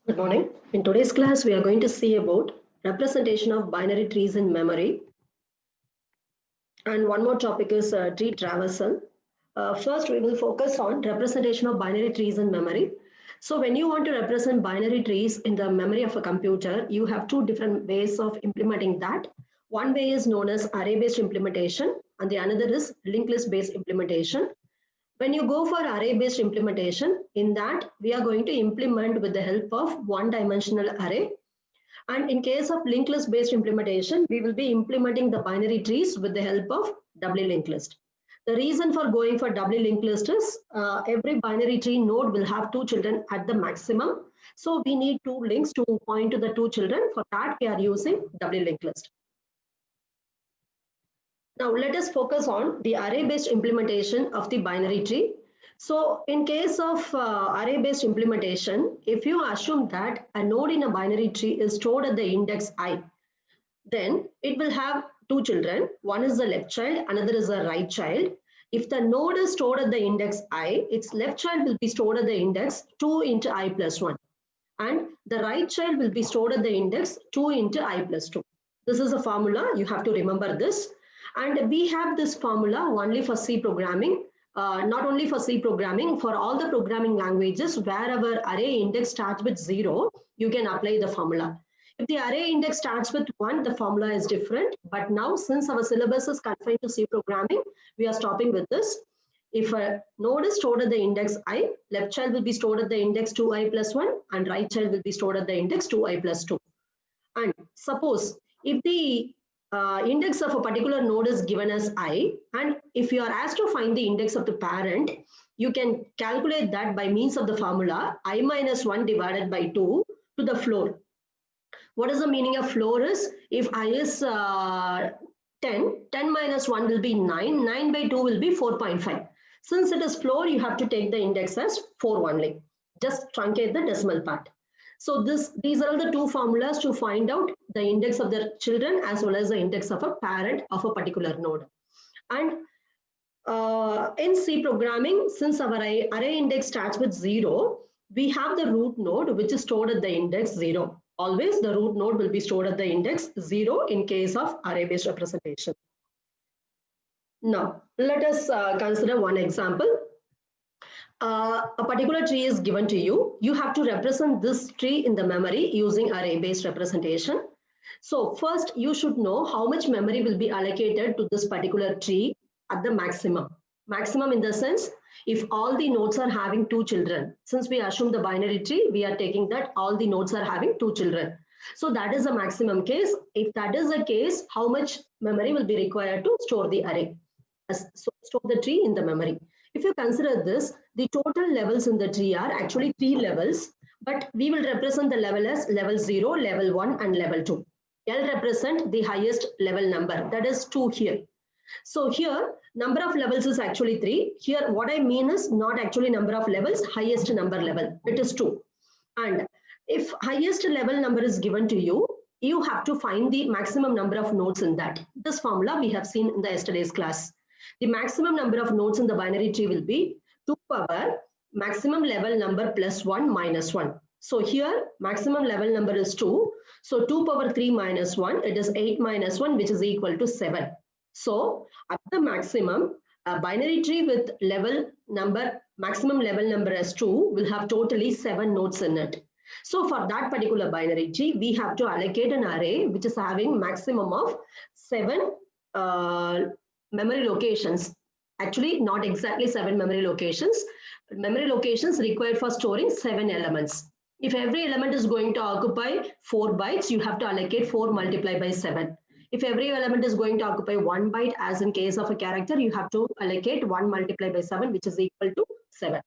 Good morning. In today's class, we are going to see about representation of binary trees in memory. And one more topic is tree traversal. First, we will focus on representation of binary trees in memory. So when you want to represent binary trees in the memory of a computer, you have two different ways of implementing that. One way is known as array-based implementation, and the another is linked list-based implementation. When you go for array-based implementation, in that we are going to implement with the help of one-dimensional array. And in case of linked list based implementation, we will be implementing the binary trees with the help of doubly linked list. The reason for going for doubly linked list is every binary tree node will have two children at the maximum. So we need two links to point to the two children. For that, we are using doubly linked list. Now let us focus on the array-based implementation of the binary tree. So in case of array-based implementation, if you assume that a node in a binary tree is stored at the index I, then it will have two children. One is the left child, another is the right child. If the node is stored at the index I, its left child will be stored at the index 2 into I plus 1. And the right child will be stored at the index 2 into I plus 2. This is a formula. You have to remember this. And we have this formula only for C programming, not only for C programming, for all the programming languages, wherever array index starts with 0, you can apply the formula. If the array index starts with 1, the formula is different. But now, since our syllabus is confined to C programming, we are stopping with this. If a node is stored at the index I, left child will be stored at the index 2i plus 1 and right child will be stored at the index 2i plus 2. And suppose if the index of a particular node is given as I, and if you are asked to find the index of the parent, you can calculate that by means of the formula I minus 1 divided by 2 to the floor. What is the meaning of floor is, if I is 10, 10 minus 1 will be 9, 9 by 2 will be 4.5. Since it is floor, you have to take the index as 4 only. Just truncate the decimal part. So these are the two formulas to find out the index of the children as well as the index of a parent of a particular node. And in C programming, since our array index starts with 0, we have the root node which is stored at the index 0. Always the root node will be stored at the index 0 in case of array-based representation. Now, let us consider one example. A particular tree is given to you. You have to represent this tree in the memory using array-based representation. So first, you should know how much memory will be allocated to this particular tree at the maximum. Maximum in the sense, if all the nodes are having two children. Since we assume the binary tree, we are taking that all the nodes are having two children. So that is a maximum case. If that is the case, how much memory will be required to store the array? So store the tree in the memory. If you consider this, the total levels in the tree are actually 3 levels, but we will represent the level as level 0, level 1 and level 2. L represent the highest level number, that is 2 here. So here, number of levels is actually 3. Here, what I mean is not actually number of levels, highest number level, it is 2. And if highest level number is given to you, you have to find the maximum number of nodes in that. This formula we have seen in the yesterday's class. The maximum number of nodes in the binary tree will be 2 power maximum level number plus 1 minus 1. So here maximum level number is 2. So 2 power 3 minus 1, it is 8 minus 1, which is equal to 7. So at the maximum, a binary tree with level number, maximum level number as 2 will have totally 7 nodes in it. So for that particular binary tree, we have to allocate an array which is having maximum of 7 memory locations. Actually, not exactly 7 memory locations. Memory locations required for storing 7 elements. If every element is going to occupy 4 bytes, you have to allocate 4 multiplied by 7. If every element is going to occupy 1 byte, as in case of a character, you have to allocate 1 multiplied by 7, which is equal to 7.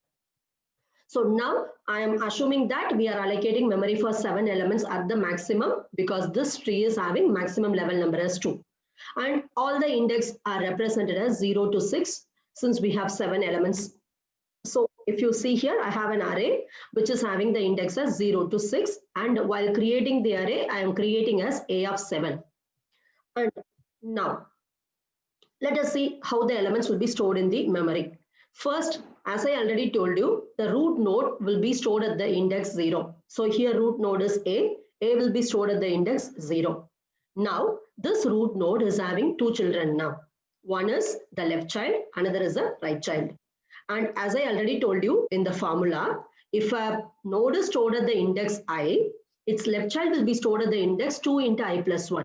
So now I am assuming that we are allocating memory for 7 elements at the maximum because this tree is having maximum level number as 2. And all the index are represented as 0 to 6 since we have 7 elements. So if you see here, I have an array which is having the index as 0 to 6. And while creating the array, I am creating as A of 7. And now, let us see how the elements will be stored in the memory. First, As I already told you, the root node will be stored at the index 0. So here root node is A will be stored at the index 0. Now, this root node is having two children now. One is the left child, another is the right child. And as I already told you in the formula, if a node is stored at the index I, its left child will be stored at the index 2 into I plus 1.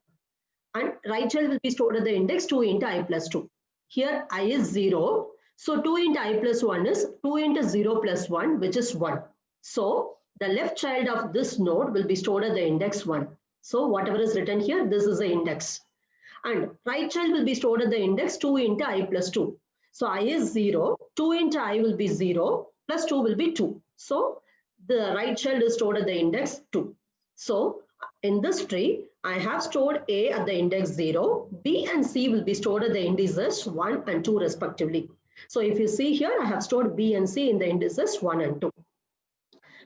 And right child will be stored at the index 2 into I plus 2. Here I is 0. So 2 into I plus 1 is 2 into 0 plus 1, which is 1. So the left child of this node will be stored at the index 1. So whatever is written here, this is the index. And right child will be stored at the index 2 into I plus 2. So I is 0, 2 into I will be 0, plus 2 will be 2. So the right child is stored at the index 2. So in this tree, I have stored A at the index 0, B and C will be stored at the indices 1 and 2 respectively. So if you see here, I have stored B and C in the indices 1 and 2.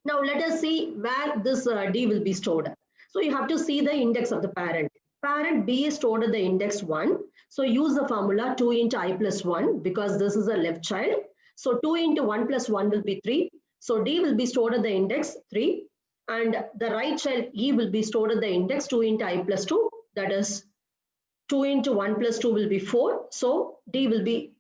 Now let us see where this D will be stored. So you have to see the index of the parent. Parent B is stored at the index 1. So use the formula 2 into I plus 1 because this is a left child. So 2 into 1 plus 1 will be 3. So D will be stored at the index 3. And the right child E will be stored at the index 2 into I plus 2. That is 2 into 1 plus 2 will be 4. So E will be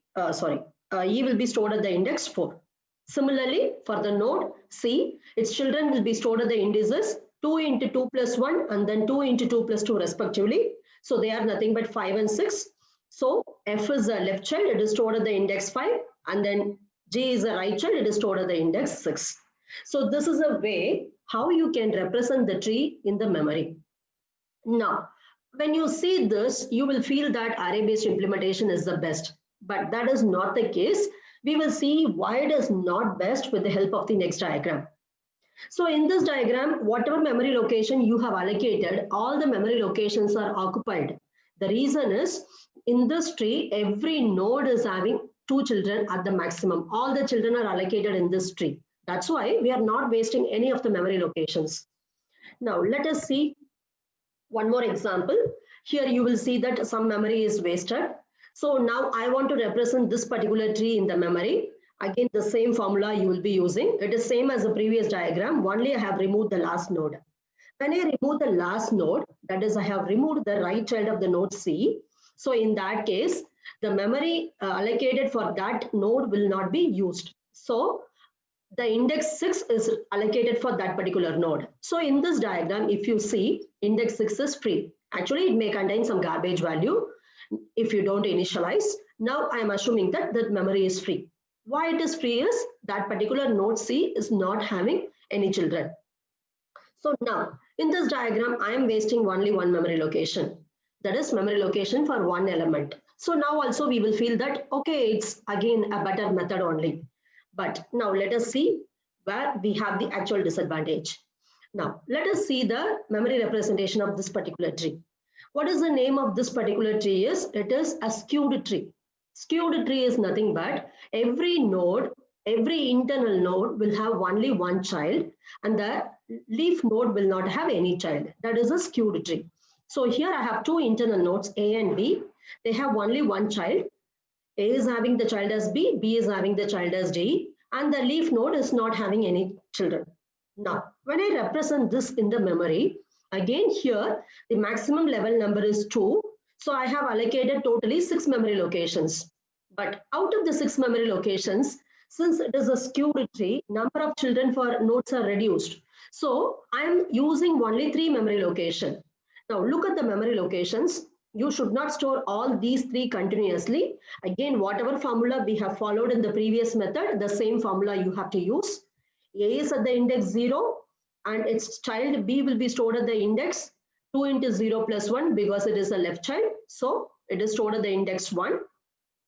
stored at the index 4. Similarly, for the node C, its children will be stored at the indices 2 into 2 plus 1 and then 2 into 2 plus 2 respectively. So they are nothing but 5 and 6. So F is a left child, it is stored at the index 5, and then G is a right child, it is stored at the index 6. So this is a way how you can represent the tree in the memory. Now, when you see this, you will feel that array-based implementation is the best, but that is not the case. We will see why it is not best with the help of the next diagram. So in this diagram, whatever memory location you have allocated, all the memory locations are occupied. The reason is, in this tree, every node is having two children at the maximum. All the children are allocated in this tree. That's why we are not wasting any of the memory locations. Now let us see one more example. Here you will see that some memory is wasted. So now I want to represent this particular tree in the memory. Again, the same formula you will be using. It is same as the previous diagram, only I have removed the last node. When I remove the last node, that is I have removed the right child of the node C. So in that case, the memory allocated for that node will not be used. So the index 6 is allocated for that particular node. So in this diagram, if you see, index 6 is free. Actually, it may contain some garbage value if you don't initialize. Now I am assuming that that memory is free. Why it is free is that particular node C is not having any children. So now in this diagram, I am wasting only one memory location. That is memory location for one element. So now also we will feel that, okay, it's again a better method only. But now let us see where we have the actual disadvantage. Now let us see the memory representation of this particular tree. What is the name of this particular tree is? It is a skewed tree. Skewed tree is nothing but every node, every internal node will have only one child and the leaf node will not have any child. That is a skewed tree. So here I have two internal nodes A and B. They have only one child. A is having the child as B, B is having the child as D, and the leaf node is not having any children. Now, when I represent this in the memory, again here, the maximum level number is 2. So I have allocated totally 6 memory locations. But out of the 6 memory locations, since it is a skewed tree, number of children for nodes are reduced. So I am using only 3 memory locations. Now look at the memory locations. You should not store all these 3 continuously. Again, whatever formula we have followed in the previous method, the same formula you have to use. A is at the index 0 and its child B will be stored at the index 2 into 0 plus 1 because it is a left child. So it is stored at the index 1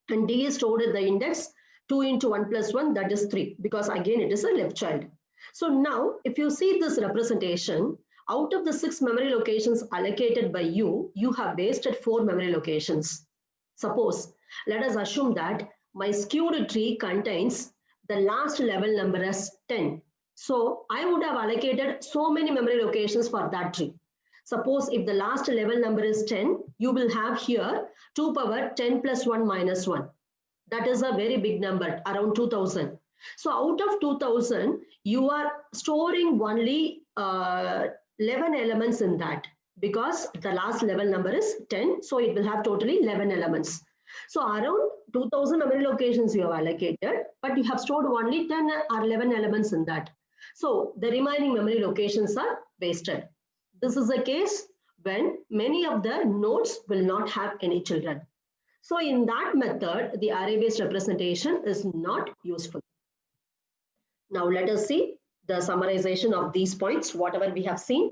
and D is stored at the index 2 into 1 plus 1, that is 3 because again it is a left child. So now if you see this representation, out of the 6 memory locations allocated by you, you have wasted 4 memory locations. Suppose, let us assume that my skewed tree contains the last level number as 10. So I would have allocated so many memory locations for that tree. Suppose if the last level number is 10, you will have here 2 power 10 plus 1 minus 1. That is a very big number, around 2000. So out of 2000, you are storing only 11 elements in that, because the last level number is 10. So it will have totally 11 elements. So around 2000 memory locations you have allocated, but you have stored only 10 or 11 elements in that. So the remaining memory locations are wasted. This is the case when many of the nodes will not have any children. So in that method, the array-based representation is not useful. Now let us see the summarization of these points, whatever we have seen.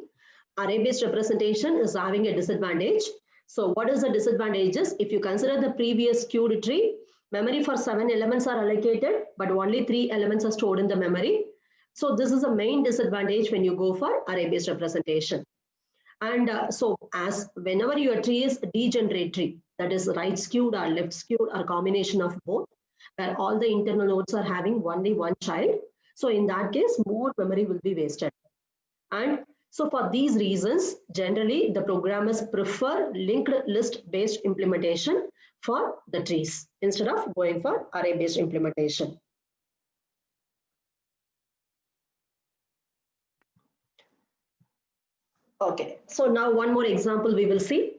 Array-based representation is having a disadvantage. So what is the disadvantages? If you consider the previous queued tree, memory for 7 elements are allocated, but only 3 elements are stored in the memory. So this is a main disadvantage when you go for array-based representation. And so as whenever your tree is degenerate tree, that is right skewed or left skewed or combination of both, where all the internal nodes are having only one child. So in that case, more memory will be wasted. And so for these reasons, generally the programmers prefer linked list based implementation for the trees instead of going for array based implementation. Okay, so now one more example we will see.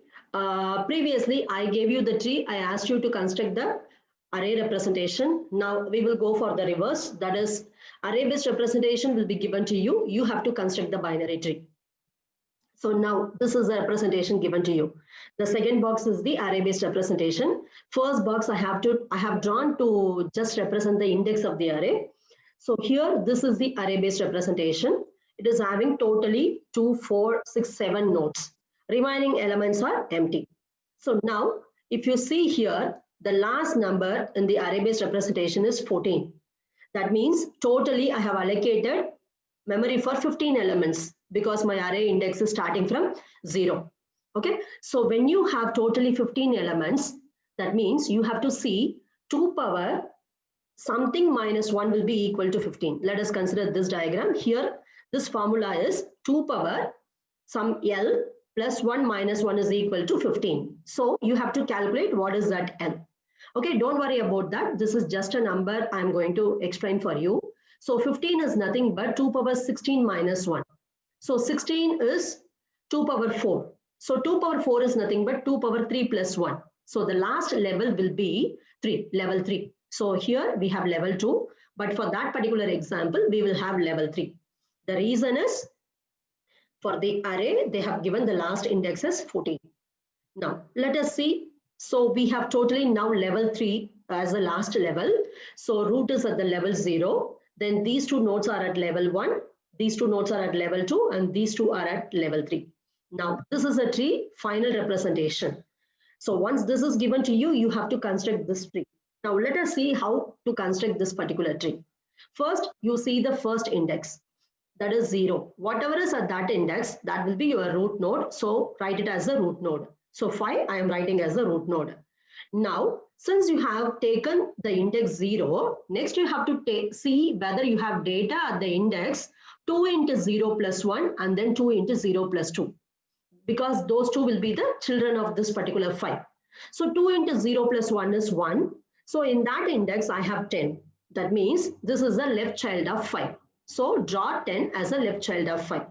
Previously, I gave you the tree. I asked you to construct the array representation. Now we will go for the reverse. That is, array-based representation will be given to you. You have to construct the binary tree. So now this is the representation given to you. The second box is the array-based representation. First box I have drawn to just represent the index of the array. So here, this is the array-based representation. It is having totally 2, 4, 6, 7 nodes. Remaining elements are empty. So now, if you see here, the last number in the array-based representation is 14. That means totally I have allocated memory for 15 elements because my array index is starting from 0. Okay, so when you have totally 15 elements, that means you have to see 2 power something minus 1 will be equal to 15. Let us consider this diagram. Here, this formula is 2 power some L plus 1 minus 1 is equal to 15. So you have to calculate what is that L. Okay, don't worry about that. This is just a number I'm going to explain for you. So 15 is nothing but 2 power 16 minus 1. So 16 is 2 power 4. So 2 power 4 is nothing but 2 power 3 plus 1. So the last level will be 3, level 3. So here we have level 2, but for that particular example, we will have level 3. The reason is for the array, they have given the last index as 14. Now, let us see. So we have totally now level 3 as the last level. So root is at the level 0. Then these two nodes are at level 1. These two nodes are at level 2 and these two are at level 3. Now, this is a tree final representation. So once this is given to you, you have to construct this tree. Now let us see how to construct this particular tree. First, you see the first index, that is 0. Whatever is at that index, that will be your root node. So write it as a root node. So 5, I am writing as a root node. Now, since you have taken the index 0, next you have to see whether you have data at the index 2 into 0 plus 1 and then 2 into 0 plus 2. Because those two will be the children of this particular 5. So 2 into 0 plus 1 is 1. So in that index, I have 10. That means this is the left child of 5. So draw 10 as a left child of 5.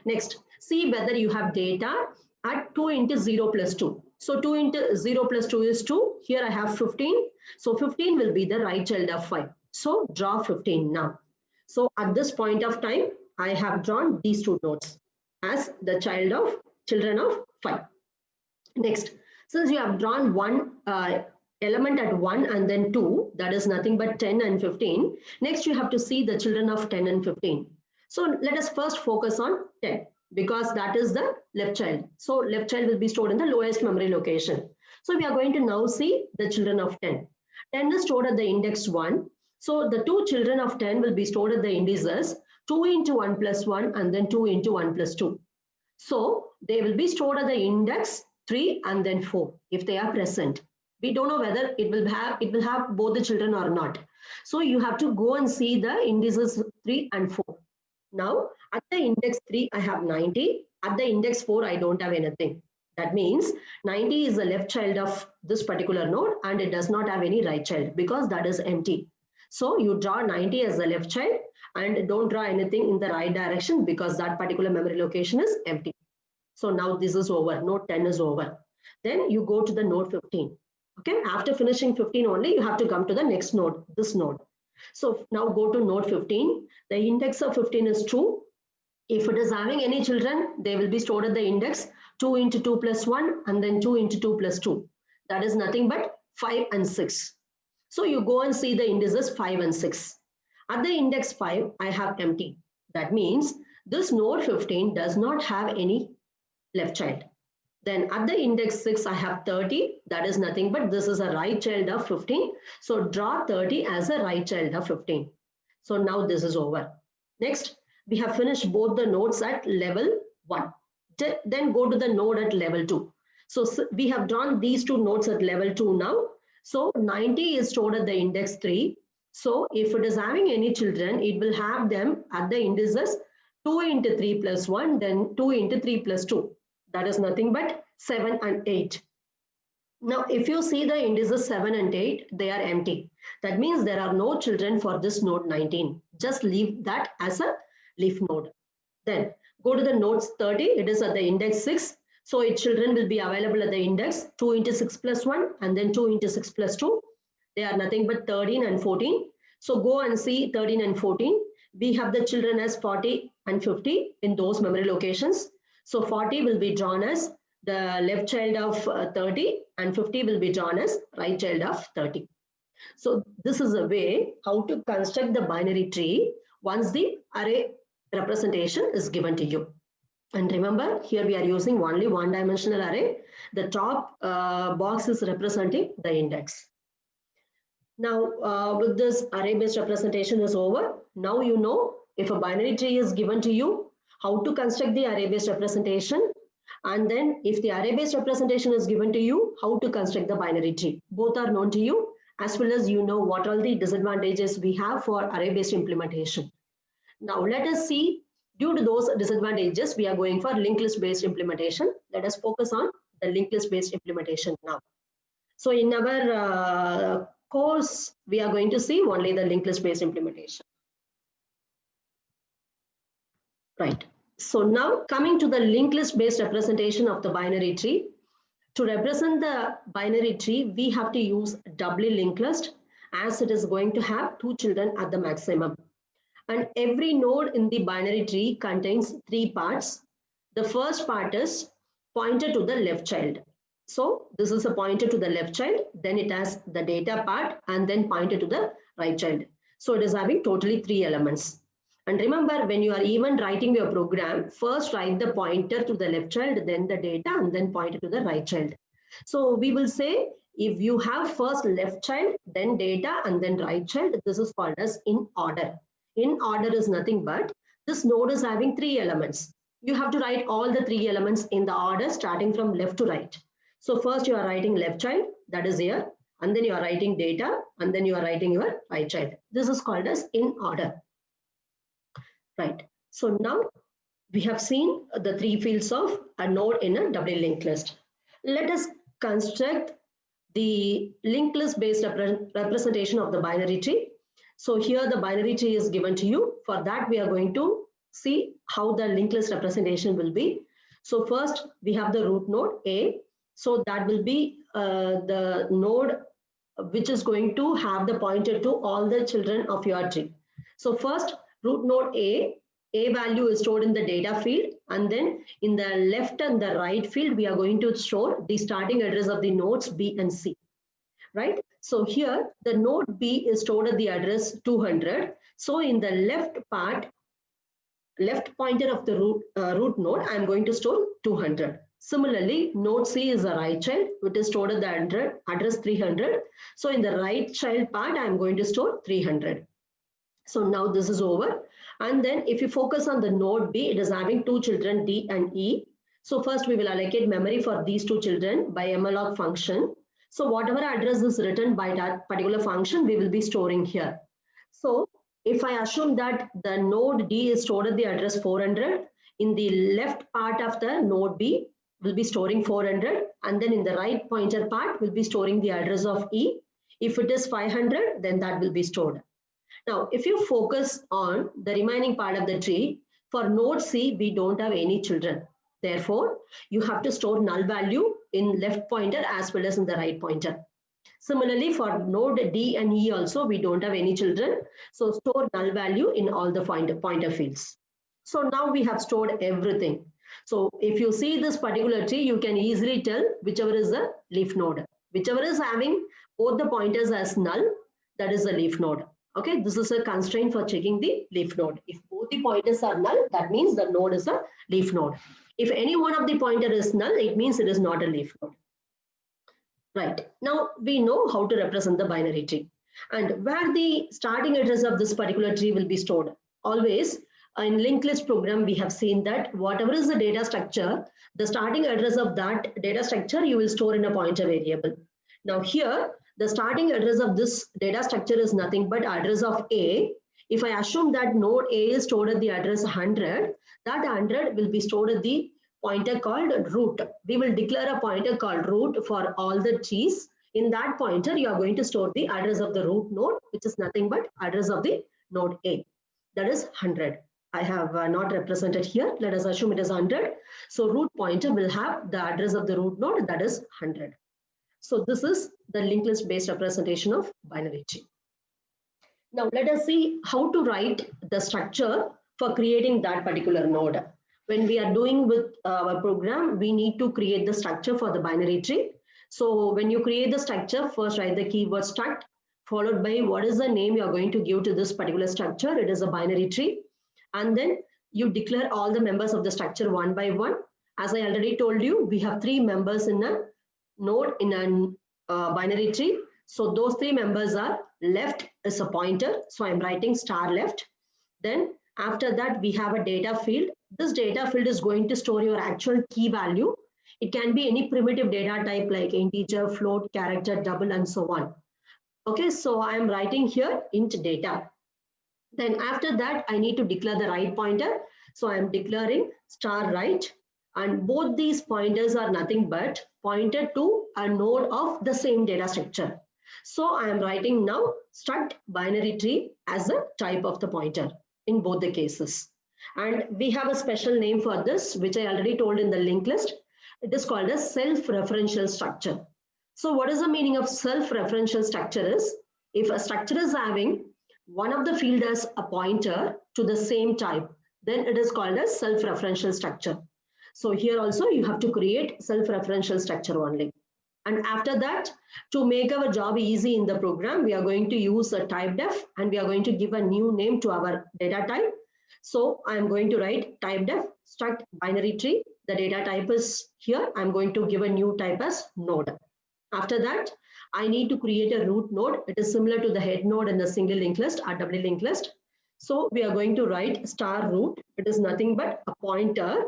Next, see whether you have data at 2 into 0 plus 2. So 2 into 0 plus 2 is 2. Here I have 15. So 15 will be the right child of 5. So draw 15 now. So at this point of time, I have drawn these two nodes as the children of 5. Next, since you have drawn one element at 1 and then 2, that is nothing but 10 and 15. Next, you have to see the children of 10 and 15. So let us first focus on 10 because that is the left child. So left child will be stored in the lowest memory location. So we are going to now see the children of 10. 10 is stored at the index 1. So the two children of 10 will be stored at the indices 2 into 1 plus 1 and then 2 into 1 plus 2. So they will be stored at the index 3 and then 4 if they are present. We don't know whether it will have both the children or not. So you have to go and see the indices 3 and 4. Now at the index 3 I have 90. At the index 4 I don't have anything. That means 90 is the left child of this particular node and it does not have any right child because that is empty. So you draw 90 as the left child and don't draw anything in the right direction because that particular memory location is empty. So now this is over, node 10 is over. Then you go to the node 15. Okay, after finishing 15 only, you have to come to the next node, this node. So now go to node 15. The index of 15 is 2. If it is having any children, they will be stored at the index 2 into 2 plus 1 and then 2 into 2 plus 2. That is nothing but 5 and 6. So you go and see the indices 5 and 6. At the index 5, I have empty. That means this node 15 does not have any left child. Then at the index 6, I have 30. That is nothing but this is a right child of 15. So draw 30 as a right child of 15. So now this is over. Next, we have finished both the nodes at level 1. Then go to the node at level 2. So we have drawn these two nodes at level 2 now. So 90 is stored at the index 3. So if it is having any children, it will have them at the indices 2 into 3 plus 1, then 2 into 3 plus 2. That is nothing but 7 and 8. Now, if you see the indices 7 and 8, they are empty. That means there are no children for this node 19. Just leave that as a leaf node. Then go to the nodes 30. It is at the index 6. So its children will be available at the index 2 into 6 plus 1 and then 2 into 6 plus 2. They are nothing but 13 and 14. So go and see 13 and 14. We have the children as 40 and 50 in those memory locations. So 40 will be drawn as the left child of 30 and 50 will be drawn as right child of 30. So this is a way how to construct the binary tree once the array representation is given to you. And remember, here we are using only one-dimensional array. The top box is representing the index. Now, with this array-based representation is over, now you know if a binary tree is given to you, how to construct the array-based representation, and then if the array-based representation is given to you, how to construct the binary tree. Both are known to you, as well as you know what all the disadvantages we have for array-based implementation. Now let us see, due to those disadvantages, we are going for linked list based implementation. Let us focus on the linked list based implementation now. So in our course, we are going to see only the linked list based implementation. Right. So now coming to the linked list based representation of the binary tree. To represent the binary tree, we have to use doubly linked list as it is going to have 2 children at the maximum. And every node in the binary tree contains 3 parts. The first part is pointer to the left child. So this is a pointer to the left child, then it has the data part and then pointer to the right child. So it is having totally 3 elements. And remember, when you are even writing your program, first write the pointer to the left child, then the data, and then pointer to the right child. So we will say, if you have first left child, then data, and then right child, this is called as in order. In order is nothing but this node is having 3 elements. You have to write all the 3 elements in the order starting from left to right. So first you are writing left child, that is here, and then you are writing data, and then you are writing your right child. This is called as in order. Right. So now we have seen the 3 fields of a node in a doubly linked list. Let us construct the linked list based representation of the binary tree. So here the binary tree is given to you. For that, we are going to see how the linked list representation will be. So first we have the root node A. So that will be the node which is going to have the pointer to all the children of your tree. So first root node A value is stored in the data field, and then in the left and the right field, we are going to store the starting address of the nodes B and C, right? So here the node B is stored at the address 200. So in the left part, left pointer of the root node, I am going to store 200. Similarly, node C is a right child, which is stored at the address 300. So in the right child part, I am going to store 300. So now this is over. And then if you focus on the node B, it is having 2 children, D and E. So first we will allocate memory for these 2 children by malloc function. So whatever address is written by that particular function, we will be storing here. So if I assume that the node D is stored at the address 400, in the left part of the node B will be storing 400, and then in the right pointer part will be storing the address of E. If it is 500, then that will be stored. Now, if you focus on the remaining part of the tree, for node C, we don't have any children. Therefore, you have to store null value in left pointer as well as in the right pointer. Similarly, for node D and E also, we don't have any children. So store null value in all the pointer fields. So now we have stored everything. So if you see this particular tree, you can easily tell whichever is the leaf node. Whichever is having both the pointers as null, that is the leaf node. Okay, this is a constraint for checking the leaf node. If both the pointers are null, that means the node is a leaf node. If any one of the pointer is null, it means it is not a leaf node. Right, now we know how to represent the binary tree and where the starting address of this particular tree will be stored. Always in linked list program, we have seen that whatever is the data structure, the starting address of that data structure you will store in a pointer variable. Now here, the starting address of this data structure is nothing but address of A. If I assume that node A is stored at the address 100, that 100 will be stored at the pointer called root. We will declare a pointer called root for all the trees. In that pointer, you are going to store the address of the root node, which is nothing but address of the node A. That is 100. I have not represented here. Let us assume it is 100. So root pointer will have the address of the root node, that is 100. So this is the linked list based representation of binary tree. Now let us see how to write the structure for creating that particular node. When we are doing with our program, we need to create the structure for the binary tree. So when you create the structure, first write the keyword struct, followed by what is the name you are going to give to this particular structure. It is a binary tree. And then you declare all the members of the structure one by one. As I already told you, we have 3 members in a node in a binary tree. So those 3 members are left is a pointer. So I'm writing star left. Then after that, we have a data field. This data field is going to store your actual key value. It can be any primitive data type like integer, float, character, double, and so on. Okay, so I am writing here int data. Then after that, I need to declare the right pointer. So I am declaring star right. And both these pointers are nothing but pointer to a node of the same data structure. So I am writing now struct binary tree as a type of the pointer in both the cases. And we have a special name for this, which I already told in the linked list. It is called a self-referential structure. So what is the meaning of self-referential structure is, if a structure is having one of the field as a pointer to the same type, then it is called a self-referential structure. So here also you have to create self-referential structure only. And after that, to make our job easy in the program, we are going to use a type def and we are going to give a new name to our data type. So I'm going to write type def struct binary tree. The data type is here. I'm going to give a new type as node. After that, I need to create a root node. It is similar to the head node in the single linked list or double linked list. So we are going to write star root. It is nothing but a pointer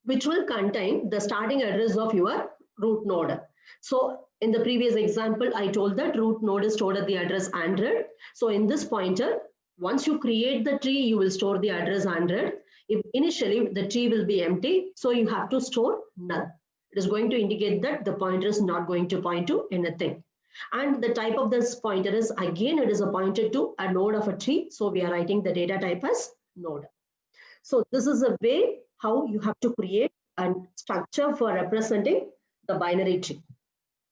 which will contain the starting address of your root node. So in the previous example, I told that root node is stored at the address 100. So in this pointer, once you create the tree, you will store the address 100. If initially the tree will be empty, so you have to store null. It is going to indicate that the pointer is not going to point to anything. And the type of this pointer is, again, it is a pointer to a node of a tree. So we are writing the data type as node. So this is a way how you have to create a structure for representing the binary tree.